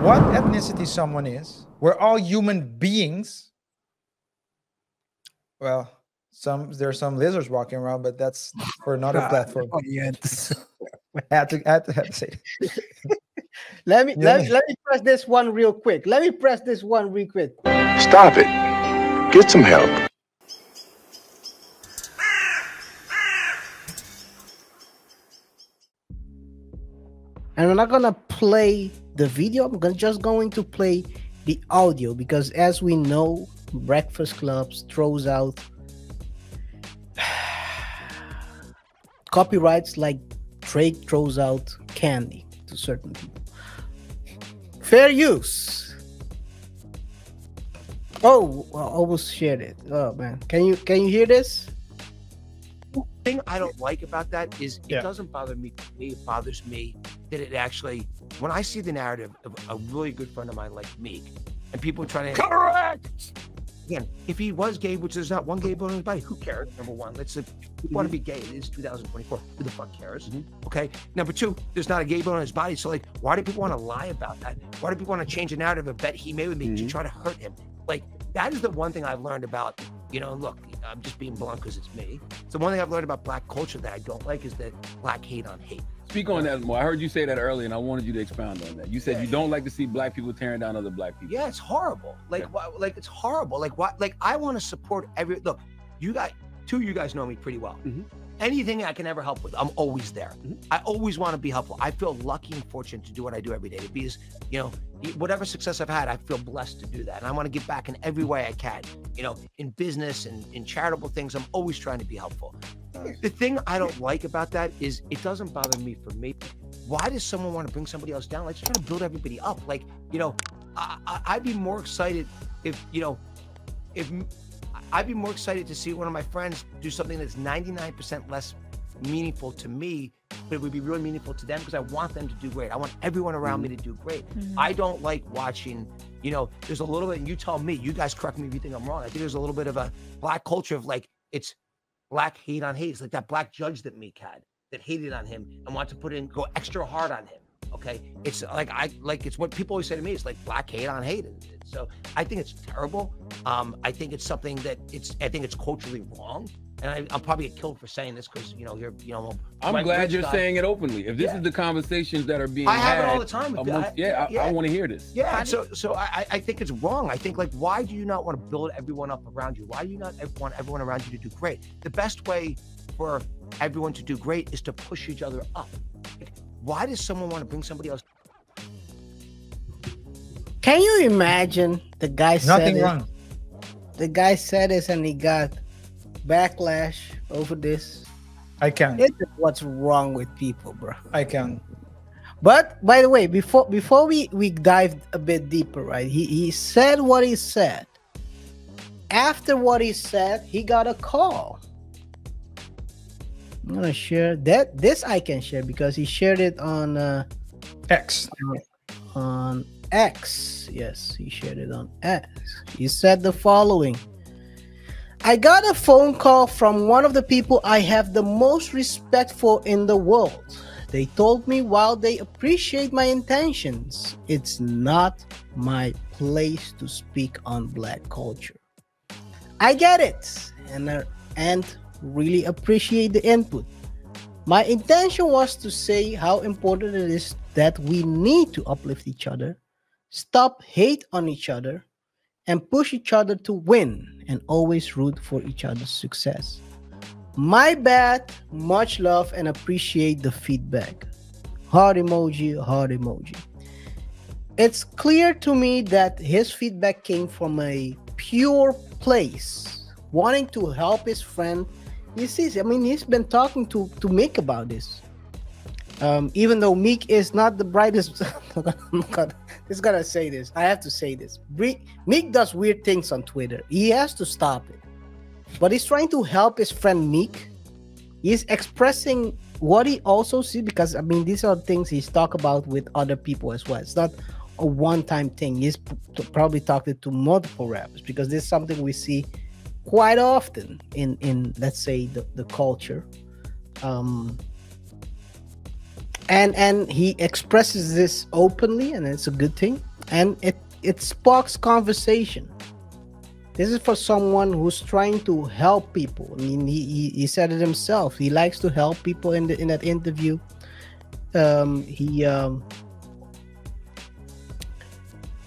what ethnicity someone is. We're all human beings. Well, there's some lizards walking around, but that's for another platform. Oh, yes. I had to say it. let me Yeah. let me press this one real quick. Stop it. Get some help. And we're not gonna play the video. I'm just going to play the audio because, as we know, Breakfast Clubs throws out copyrights like Drake throws out candy to certain people. Fair use. Oh, I almost shared it. Oh man, can you hear this? Thing I don't like about that is it Yeah. doesn't bother me. It bothers me that it actually, when I see the narrative of a really good friend of mine like Meek, and people trying to correct. Again, if he was gay, which there's not one gay bone in his body, who cares? Number one, let's want to be gay. It is 2024. Who the fuck cares? Okay. Number two, there's not a gay bone in his body. So like, why do people want to lie about that? Why do people want to change the narrative of bet he made with me to try to hurt him? Like, that is the one thing I've learned about, you know, look, I'm just being blunt because it's me. So one thing I've learned about black culture that I don't like is that black hate on hate. Speak on that more. I heard you say that earlier, and I wanted you to expound on that. You said you don't like to see black people tearing down other black people. Yeah, it's horrible. Like, like it's horrible. Like, what? Like, I want to support every. Look, you guys, two of you guys know me pretty well. Anything I can ever help with, I'm always there. I always want to be helpful. I feel lucky and fortunate to do what I do every day. To be as, you know, whatever success I've had, I feel blessed to do that. And I want to give back in every way I can. You know, in business and in charitable things, I'm always trying to be helpful. The thing I don't like about that is it doesn't bother me for me. Why does someone want to bring somebody else down? Let's try to build everybody up. Like, you know, I'd be more excited if, you know, I'd be more excited to see one of my friends do something that's 99% less meaningful to me, but it would be really meaningful to them because I want them to do great. I want everyone around me to do great. I don't like watching, you know, there's a little bit, and you tell me, you guys correct me if you think I'm wrong. I think there's a little bit of a black culture of like, it's black hate on hate. It's like that black judge that Meek had that hated on him and wanted to go extra hard on him. Okay, it's like it's what people always say to me. It's like black hate on hate, and so I think it's terrible. I think it's something that I think it's culturally wrong, and I'm probably get killed for saying this because you know I'm glad you're saying it openly. If this is the conversations that are being I have had it all the time. I want to hear this. Yeah, so I think it's wrong. I think like why do you not want to build everyone up around you? Why do you not want everyone around you to do great? The best way for everyone to do great is to push each other up. Like, why does someone want to bring somebody else? Can you imagine the guy said Nothing wrong. The guy said this and he got backlash over this. I can. This is what's wrong with people, bro. I can. But by the way, before we dive a bit deeper, right? He said what he said. After what he said, he got a call. I'm gonna share that. This I can share because he shared it on X. On X. Yes, he shared it on X. He said the following. I got a phone call from one of the people I have the most respect for in the world. They told me while they appreciate my intentions, it's not my place to speak on black culture. I get it and really appreciate the input. My intention was to say how important it is that we need to uplift each other, stop hate on each other, and push each other to win and always root for each other's success. My bad, much love and appreciate the feedback. Heart emoji, heart emoji. It's clear to me that his feedback came from a pure place, wanting to help his friend. You see, I mean, he's been talking to Meek about this. Even though Meek is not the brightest, I'm just gonna say this. I have to say this. Meek does weird things on Twitter. He has to stop it. But he's trying to help his friend Meek. He's expressing what he also sees because, I mean, these are things he's talked about with other people as well. It's not a one-time thing. He's probably talked to multiple rappers because this is something we see quite often in let's say the culture. And he expresses this openly, and it's a good thing. and it sparks conversation. This is for someone who's trying to help people. I mean, he said it himself. He likes to help people in that interview.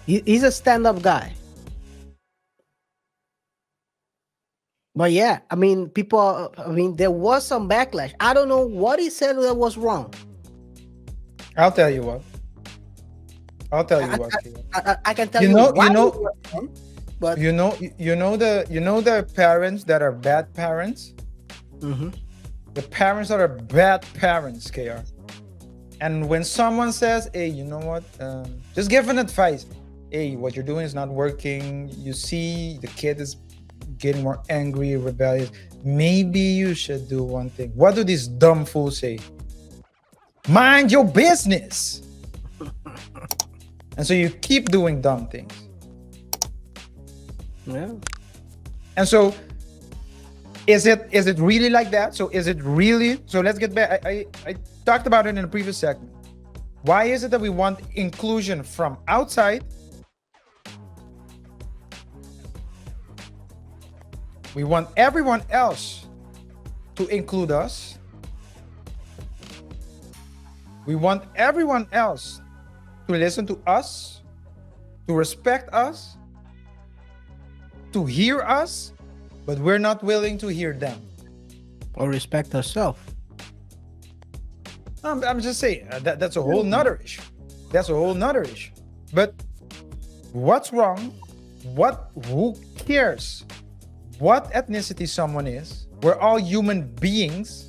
He's a stand-up guy. But yeah, I mean, there was some backlash. I don't know what he said that was wrong. I'll tell you what. I can tell you why you know, it was wrong, but you know the parents that are bad parents. Mhm. The parents that are bad parents, KR. And when someone says, "Hey, you know what? Just give an advice. Hey, what you're doing is not working. You see, the kid is getting more angry, rebellious. Maybe you should do one thing." What do these dumb fools say? Mind your business. And so you keep doing dumb things. yeah. And so is it really like that? So is it really? So let's get back. I talked about it in a previous segment. Why is it that we want inclusion from outside? We want everyone else to include us. We want everyone else to listen to us, to respect us, to hear us, but we're not willing to hear them. Or respect herself. I'm just saying that's a whole nother issue. That's a whole nother issue. But what's wrong? Who cares what ethnicity someone is? We're all human beings.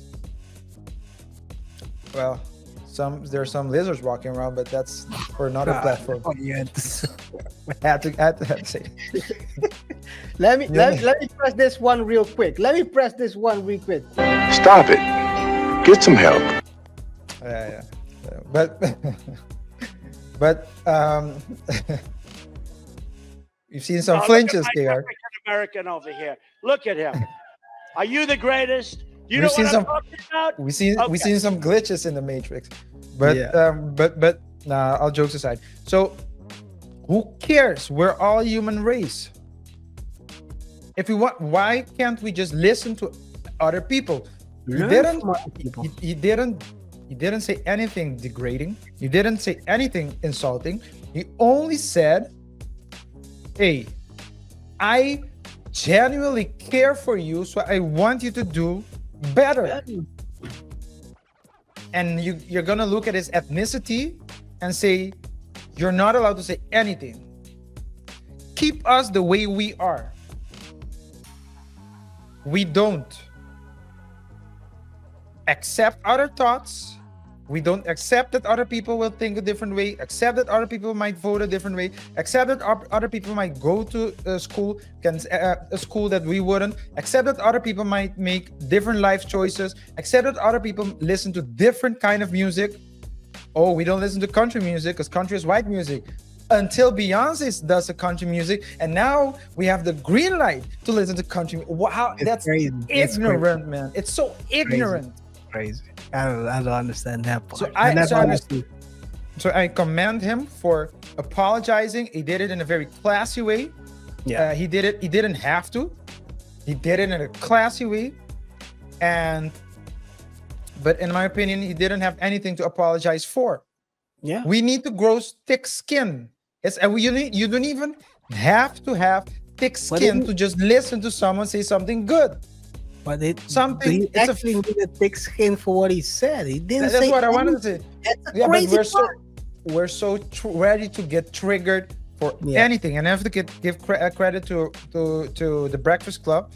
Well, there's some lizards walking around, but that's for another platform. Oh, yeah. I had to say. Let me press this one real quick. Stop it. Get some help. Yeah. But you've seen some flinches, KR. African American over here. Look at him. Are you the greatest? You We've know seen what I'm talking about? We've seen some glitches in the Matrix, but nah, all jokes aside. So who cares? We're all human race. If we want, why can't we just listen to other people? He didn't say anything degrading. He didn't say anything insulting. He only said, "Hey, I genuinely care for you, so I want you to do better." And you're gonna look at his ethnicity and say, "You're not allowed to say anything. Keep us the way we are." We don't accept other thoughts. We don't accept that other people will think a different way, accept that other people might vote a different way, accept that other people might go to a school that we wouldn't, accept that other people might make different life choices, accept that other people listen to different kind of music. Oh, we don't listen to country music because country is white music. Until Beyonce does the country music, and now we have the green light to listen to country. Wow, that's crazy. Ignorant, man. It's so ignorant. Crazy. I don't understand that part. So I commend him for apologizing. He did it in a very classy way. Yeah, he did it. He didn't have to. He did it in a classy way, but in my opinion, he didn't have anything to apologize for. Yeah, we need to grow thick skin. You don't even have to have thick skin to just listen to someone say something good. But he actually needed thick skin for what he said. He didn't. That's what I wanted to say. Yeah, but we're so ready to get triggered for anything, and I have to give credit to the Breakfast Club,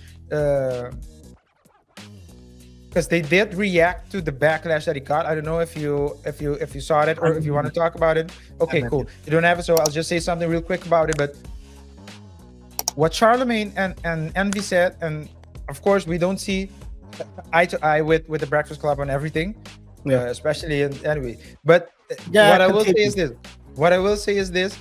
because they did react to the backlash that he got. I don't know if you saw it or if you want to talk about it. Okay, cool. You don't have it, so I'll just say something real quick about it. But what Charlemagne and Envy said, and of course we don't see eye to eye with the Breakfast Club on everything, especially anyway. But what I will say is this: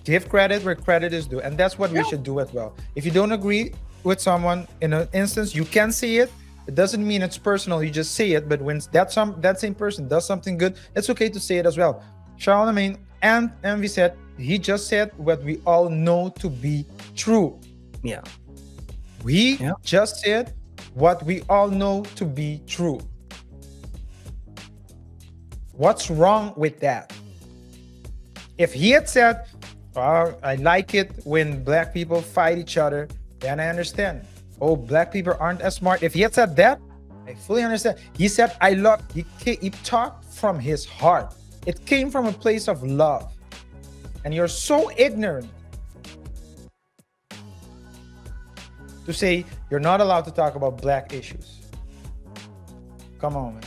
give credit where credit is due, and that's what we should do as well. If you don't agree with someone in an instance, you can say it. It doesn't mean it's personal. You just say it. But when that same person does something good, it's okay to say it as well. Charlemagne and Envy said, he just said what we all know to be true. Yeah. He just said what we all know to be true. What's wrong with that? If he had said, oh, I like it when black people fight each other, then I understand. Oh, black people aren't as smart. If he had said that, I fully understand. He said, I love, he talked from his heart. It came from a place of love. And you're so ignorant to say you're not allowed to talk about black issues. Come on, man.